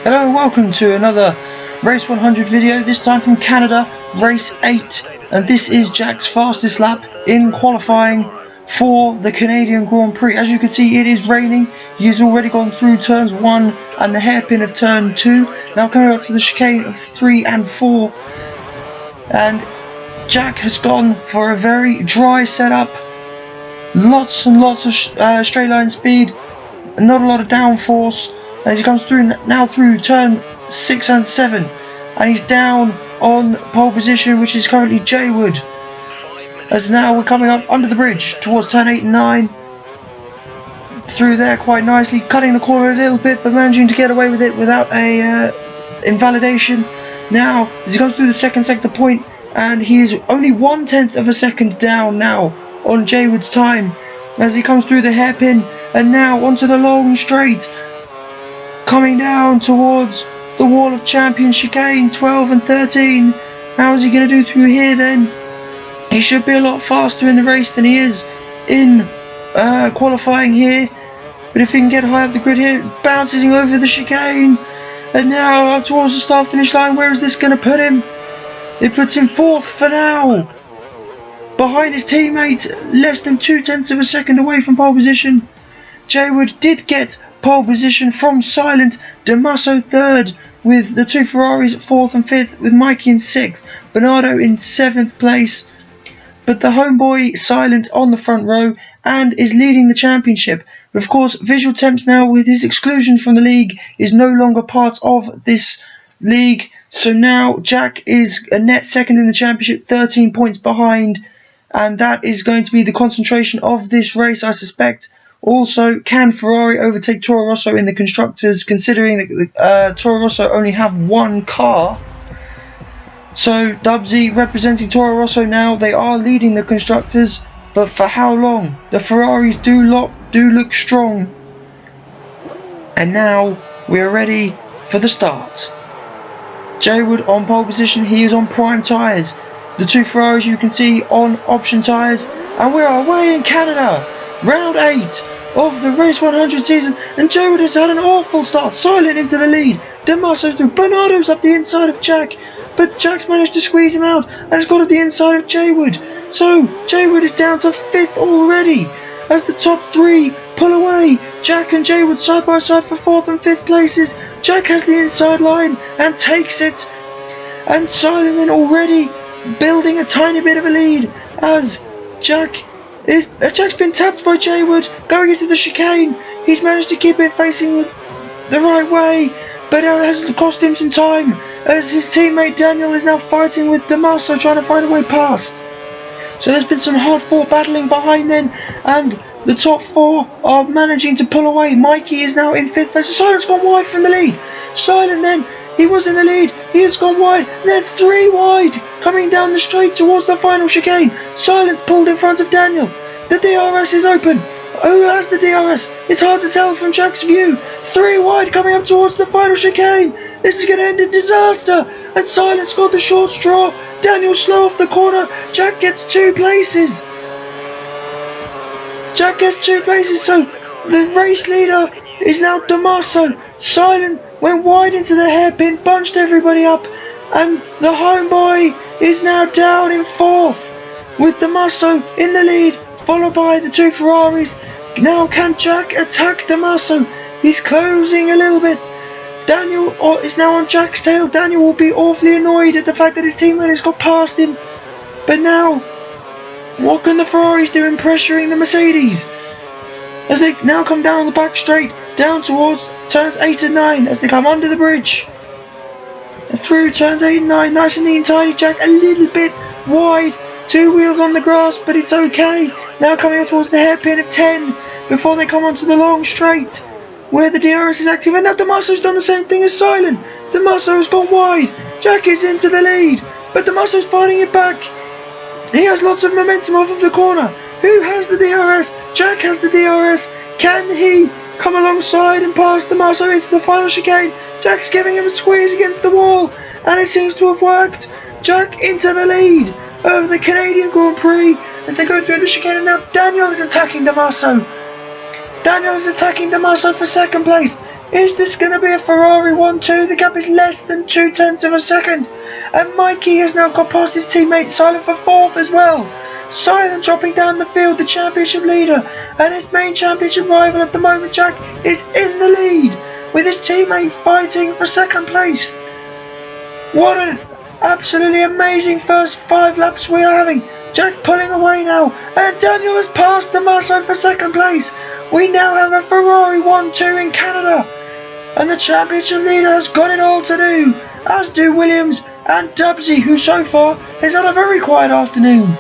Hello and welcome to another Race 100 video, this time from Canada, Race 8, and this is Jack's fastest lap in qualifying for the Canadian Grand Prix. As you can see, it is raining. He has already gone through turns 1 and the hairpin of turn 2, now coming up to the chicane of 3 and 4, and Jack has gone for a very dry setup, lots and lots of straight line speed, not a lot of downforce. As he comes through now through turn 6 and 7, and he's down on pole position, which is currently Jaywood. As now we're coming up under the bridge towards turn 8 and 9, through there quite nicely, cutting the corner a little bit but managing to get away with it without a invalidation. Now as he comes through the second sector point, and he is only 1/10 of a second down now on Jaywood's time as he comes through the hairpin, and now onto the long straight, coming down towards the wall of champion chicane 12 and 13. How is he going to do through here then? He should be a lot faster in the race than he is in qualifying here, but if he can get high up the grid here, bouncing over the chicane, and now up towards the start finish line. Where is this going to put him? It puts him 4th for now, behind his teammate, less than 2/10 of a second away from pole position. Jaywood did get pole position from Silent, Damaso 3rd, with the two Ferraris 4th and 5th, with Mikey in 6th, Bernardo in 7th place. But the homeboy Silent on the front row and is leading the championship. But of course, Visual Temps now, with his exclusion from the league, is no longer part of this league. So now Jack is a net second in the championship, 13 points behind, and that is going to be the concentration of this race, I suspect. Also, can Ferrari overtake Toro Rosso in the constructors, considering that Toro Rosso only have one car? So Dubsy representing Toro Rosso now, they are leading the constructors, but for how long? The Ferraris do look strong. And now we are ready for the start. Jaywood on pole position, he is on prime tyres. The two Ferraris you can see on option tyres, and we are away in Canada. Round 8 of the Race 100 season, and Jaywood has had an awful start. Silent into the lead, Damaso through, Bernardo's up the inside of Jack, but Jack's managed to squeeze him out and has got up the inside of Jaywood. So Jaywood is down to 5th already as the top 3 pull away. Jack and Jaywood side by side for 4th and 5th places. Jack has the inside line and takes it, and Silent then already building a tiny bit of a lead as Jack's been tapped by Jaywood going into the chicane. He's managed to keep it facing the right way, but it has cost him some time as his teammate Daniel is now fighting with Damaso, trying to find a way past. So there's been some hard fought battling behind then, and the top 4 are managing to pull away. Mikey is now in 5th place. Silent's gone wide from the lead. Silent then, he was in the lead, he has gone wide, and they're 3 wide, coming down the straight towards the final chicane. Silent's pulled in front of Daniel. The DRS is open. Who has the DRS? It's hard to tell from Jack's view. 3 wide coming up towards the final chicane. This is going to end in disaster, and Silent's got the short straw. Daniel slow off the corner. Jack gets 2 places. Jack gets 2 places, so the race leader is now Damaso. Silent went wide into the hairpin, bunched everybody up, and the homeboy is now down in 4th with Damaso in the lead, followed by the 2 Ferraris. Now can Jack attack Damaso? He's closing a little bit. Daniel is now on Jack's tail. Daniel will be awfully annoyed at the fact that his teammate has got past him. But now, what can the Ferraris do in pressuring the Mercedes? As they now come down the back straight, down towards turns 8 and 9, as they come under the bridge. And through turns 8 and 9, nice and neat and tidy. Jack a little bit wide. 2 wheels on the grass, but it's okay. Now coming up towards the hairpin of 10, before they come onto the long straight, where the DRS is active. And now Damaso's done the same thing as Silent. Damaso has gone wide. Jack is into the lead, but Damaso's fighting it back. He has lots of momentum off of the corner. Who has the DRS? Jack has the DRS. Can he come alongside and pass Damaso into the final chicane? Jack's giving him a squeeze against the wall, and it seems to have worked. Jack into the lead of the Canadian Grand Prix as they go through the chicane, and now Daniel is attacking Damaso. Daniel is attacking Damaso for 2nd place. Is this going to be a Ferrari 1-2? The gap is less than 0.2 of a second. And Mikey has now got past his teammate Silent for 4th as well. Silent dropping down the field, the championship leader. And his main championship rival at the moment, Jack, is in the lead, with his teammate fighting for 2nd place. What an absolutely amazing first 5 laps we are having. Jack pulling away now, and Daniel has passed Tommaso for 2nd place. We now have a Ferrari 1-2 in Canada, and the championship leader has got it all to do, as do Williams and Dubsy, who so far has had a very quiet afternoon.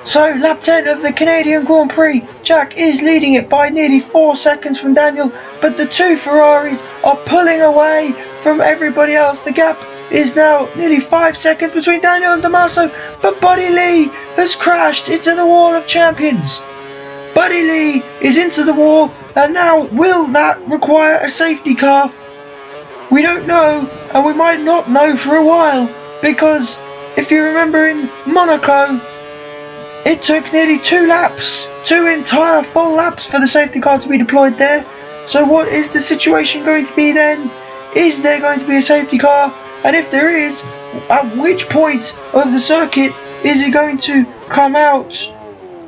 So, lap 10 of the Canadian Grand Prix, Jack is leading it by nearly 4 seconds from Daniel, but the 2 Ferraris are pulling away from everybody else. The gap is now nearly 5 seconds between Daniel and Tommaso, but Buddy Lee has crashed into the wall of champions. Buddy Lee is into the wall, and now will that require a safety car? We don't know, and we might not know for a while, because if you remember in Monaco, it took nearly 2 laps, 2 entire full laps for the safety car to be deployed there. So what is the situation going to be then? Is there going to be a safety car? And if there is, at which point of the circuit is it going to come out?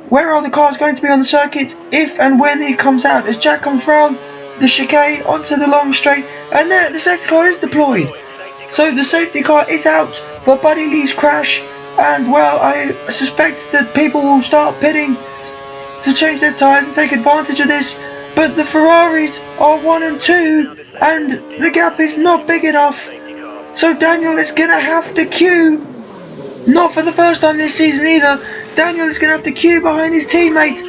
Where are the cars going to be on the circuit if and when it comes out? As Jack comes round the chicane onto the long straight, and there the safety car is deployed. So the safety car is out for Buddy Lee's crash. And well, I suspect that people will start pitting to change their tyres and take advantage of this. But the Ferraris are 1 and 2, and the gap is not big enough. So Daniel is going to have to queue. Not for the first time this season either. Daniel is going to have to queue behind his teammate.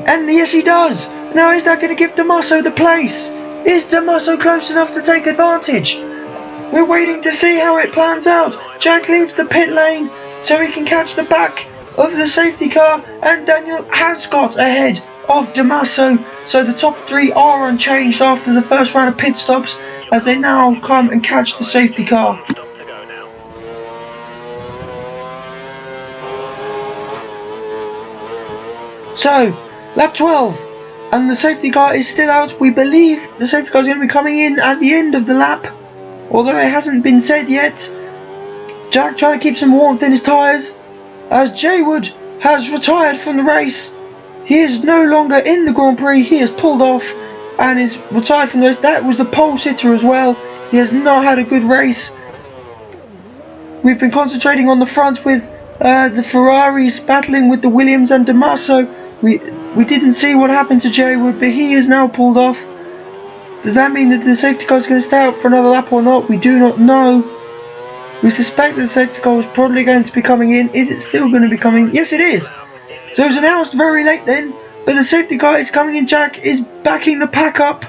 And yes, he does. Now, is that going to give Tommaso the place? Is Tommaso close enough to take advantage? We're waiting to see how it plans out. Jack leaves the pit lane so he can catch the back of the safety car, and Daniel has got ahead of Tommaso. So the top 3 are unchanged after the first round of pit stops, as they now come and catch the safety car. So, lap 12, and the safety car is still out. We believe the safety car is going to be coming in at the end of the lap, although it hasn't been said yet. Jack trying to keep some warmth in his tyres, as Jaywood has retired from the race. He is no longer in the Grand Prix. He has pulled off and is retired from the race. That was the pole sitter as well. He has not had a good race. We've been concentrating on the front with the Ferraris battling with the Williams and Tommaso. We didn't see what happened to Jaywood, but he is now pulled off. Does that mean that the safety car is going to stay out for another lap or not? We do not know. We suspect that the safety car is probably going to be coming in. Is it still going to be coming? Yes, it is. So it was announced very late then, but the safety car is coming in. Jack is backing the pack up,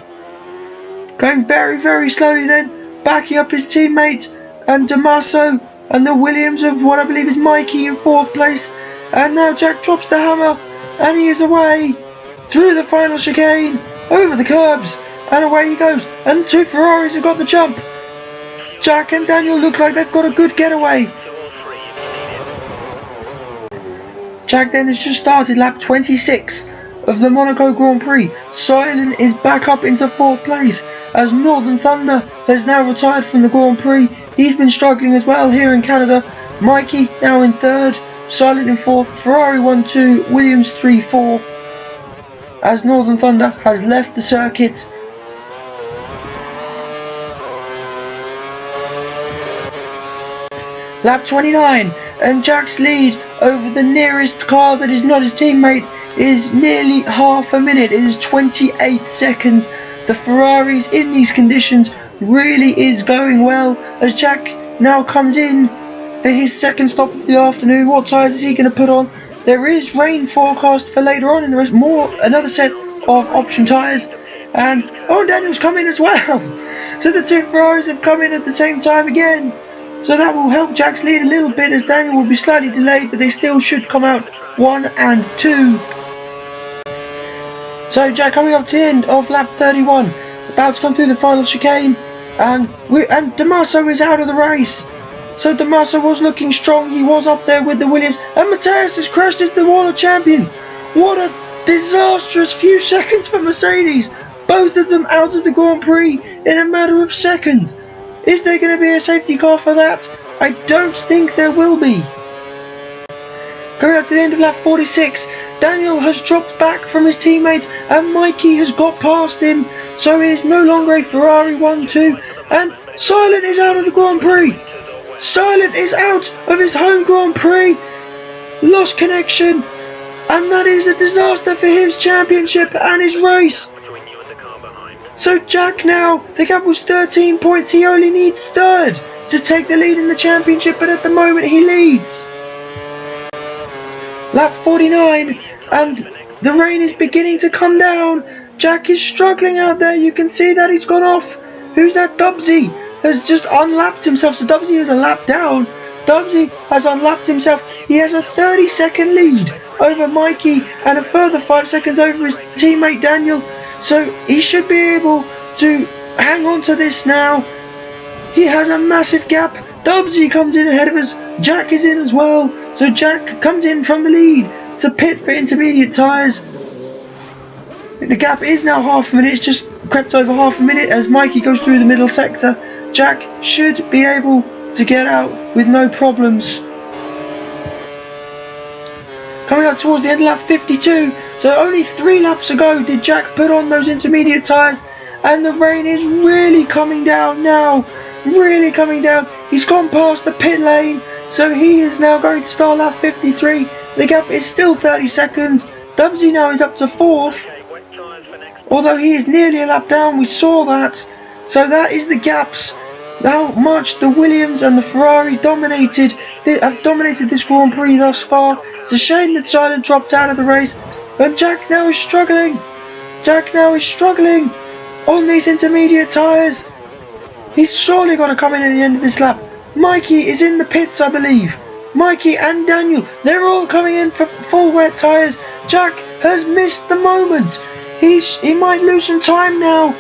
going very, very slowly then, backing up his teammate and Tommaso and the Williams of what I believe is Mikey in 4th place. And now Jack drops the hammer, and he is away through the final chicane, over the curbs, and away he goes. And the 2 Ferraris have got the jump. Jack and Daniel look like they've got a good getaway. Jack then has just started lap 26 of the Monaco Grand Prix. Silent is back up into 4th place, as Northern Thunder has now retired from the Grand Prix. He's been struggling as well here in Canada. Mikey now in 3rd, Silent in 4th, Ferrari 1-2, Williams 3-4, as Northern Thunder has left the circuit. Lap 29, and Jack's lead over the nearest car that is not his teammate is nearly half a minute. It is 28 seconds. The Ferraris in these conditions really is going well, as Jack now comes in for his 2nd stop of the afternoon. What tyres is he going to put on? There is rain forecast for later on, and there is another set of option tyres. And Daniel's come in as well. So the 2 Ferraris have come in at the same time again. So that will help Jack's lead a little bit, as Daniel will be slightly delayed, but they still should come out 1 and 2. So Jack coming up to the end of lap 31, about to come through the final chicane, and Tommaso is out of the race. So Tommaso was looking strong. He was up there with the Williams, and Matthias has crashed into the wall of champions. What a disastrous few seconds for Mercedes. Both of them out of the Grand Prix in a matter of seconds. Is there going to be a safety car for that? I don't think there will be. Going out to the end of lap 46, Daniel has dropped back from his teammate and Mikey has got past him, so he is no longer a Ferrari 1-2, and Silent is out of the Grand Prix. Silent is out of his home Grand Prix. Lost connection, and that is a disaster for his championship and his race. So Jack now, the gap was 13 points, he only needs third to take the lead in the championship, but at the moment he leads. Lap 49, and the rain is beginning to come down. Jack is struggling out there, you can see that he's gone off. Who's that? Dubsy has just unlapped himself, so Dubsy is a lap down. Dubsy has unlapped himself, he has a 30-second lead over Mikey and a further 5 seconds over his teammate Daniel. So he should be able to hang on to this now. He has a massive gap. Dubsy comes in ahead of us. Jack is in as well. So Jack comes in from the lead to pit for intermediate tyres. The gap is now half a minute. It's just crept over half a minute as Mikey goes through the middle sector. Jack should be able to get out with no problems. Coming up towards the end of lap 52, so only 3 laps ago did Jack put on those intermediate tyres, and the rain is really coming down now, really coming down. He's gone past the pit lane, so he is now going to start lap 53. The gap is still 30 seconds. Dubsy now is up to 4th, although he is nearly a lap down, we saw that. So that is the gaps. How much the Williams and the Ferrari have dominated this Grand Prix thus far. It's a shame that Silent dropped out of the race, and Jack now is struggling. Jack now is struggling on these intermediate tyres. He's surely got to come in at the end of this lap. Mikey is in the pits, I believe. Mikey and Daniel, they're all coming in for full wet tyres. Jack has missed the moment. He might lose some time now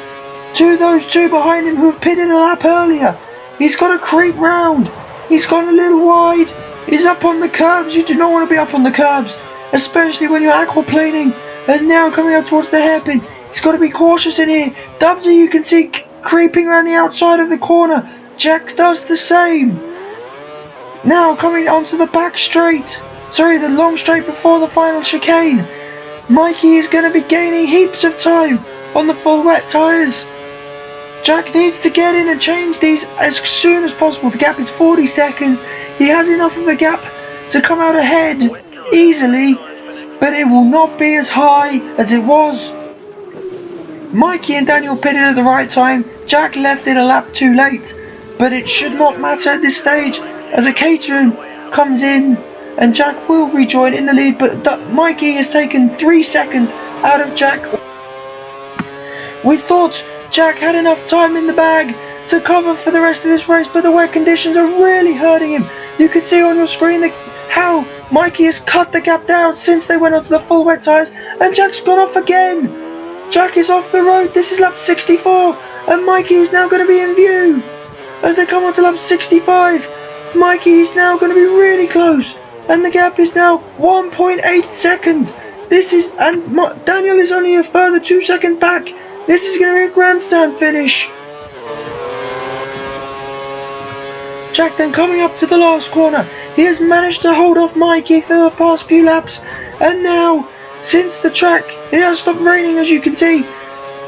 to those two behind him who have pitted a lap earlier. He's got to creep round. He's gone a little wide. He's up on the curbs. You do not want to be up on the curbs, especially when you're aquaplaning. And now coming up towards the hairpin. He's got to be cautious in here. Dubsy, you can see creeping around the outside of the corner. Jack does the same. Now coming onto the back straight. Sorry, the long straight before the final chicane. Mikey is going to be gaining heaps of time on the full wet tyres. Jack needs to get in and change these as soon as possible. The gap is 40 seconds. He has enough of a gap to come out ahead easily, but it will not be as high as it was. Mikey and Daniel pitted at the right time. Jack left it a lap too late, but it should not matter at this stage as a catering comes in and Jack will rejoin in the lead, but Mikey has taken 3 seconds out of Jack. We thought Jack had enough time in the bag to cover for the rest of this race, but the wet conditions are really hurting him. You can see on your screen how Mikey has cut the gap down since they went onto the full wet tyres, and Jack's gone off again. Jack is off the road. This is lap 64, and Mikey is now going to be in view. As they come onto lap 65, Mikey is now going to be really close, and the gap is now 1.8 seconds. Daniel is only a further 2 seconds back. This is going to be a grandstand finish. Jack then coming up to the last corner. He has managed to hold off Mikey for the past few laps, and now, since the track, it has stopped raining as you can see,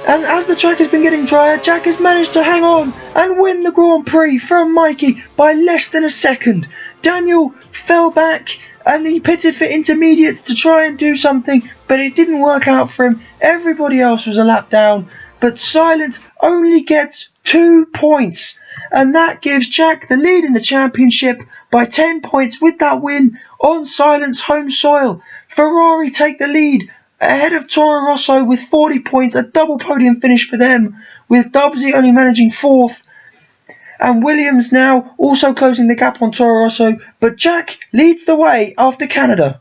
and as the track has been getting drier, Jack has managed to hang on and win the Grand Prix from Mikey by less than a second. Daniel fell back and he pitted for intermediates to try and do something, but it didn't work out for him. Everybody else was a lap down, but Silent only gets 2 points, and that gives Jack the lead in the championship by 10 points with that win on Silent's home soil. Ferrari take the lead ahead of Toro Rosso with 40 points, a double podium finish for them, with Dubsy only managing 4th, and Williams now also closing the gap on Toro Rosso, but Jack leads the way after Canada.